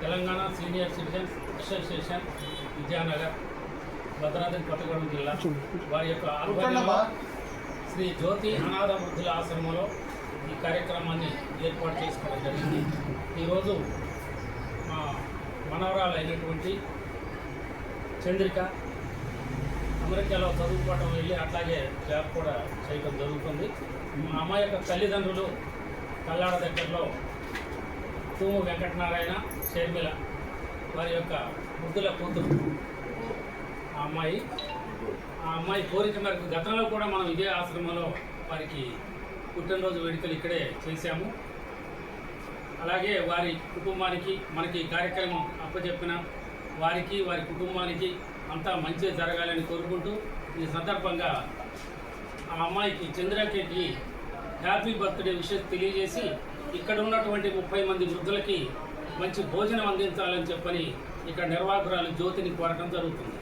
Telangana senior citizens association Vidyanagar Bhadradri Kothagudem జిల్లా వారి యొక్క ఆధ్వర్యంలో శ్రీ జ్యోతి అనాథ వృద్ధుల ఆశ్రమంలో ఈ కార్యక్రమాన్ని ఏర్పాటు చేసుకోవడం జరిగింది. ఈరోజు మా మనవరాలు అయినటువంటి చంద్రిక అమెరికాలో చదువుకోవడం వెళ్ళి అట్లాగే జాబ్ కూడా చేయడం జరుగుతుంది. మా అమ్మాయి యొక్క తల్లిదండ్రులు కల్లాడ దగ్గరలో తూము వెంకటనారాయణ షర్మిల వారి యొక్క వృద్ధుల కూతురు ఆ అమ్మాయి కోరిక మేరకు గతంలో కూడా మనం ఇదే ఆశ్రమంలో వారికి పుట్టినరోజు వేడుకలు ఇక్కడే చేశాము. అలాగే వారి కుటుంబానికి మనకి కార్యక్రమం అప్పచెప్పిన వారికి వారి కుటుంబానికి అంతా మంచి జరగాలని కోరుకుంటూ ఈ సందర్భంగా ఆ అమ్మాయికి చంద్రకేకి హ్యాపీ బర్త్డే విషయం తెలియజేసి ఇక్కడ ఉన్నటువంటి 30 మంది వృద్ధులకి మంచి భోజనం అందించాలని చెప్పని ఇక్కడ నిర్వాహకురాలు జ్యోతిని కోరడం జరుగుతుంది.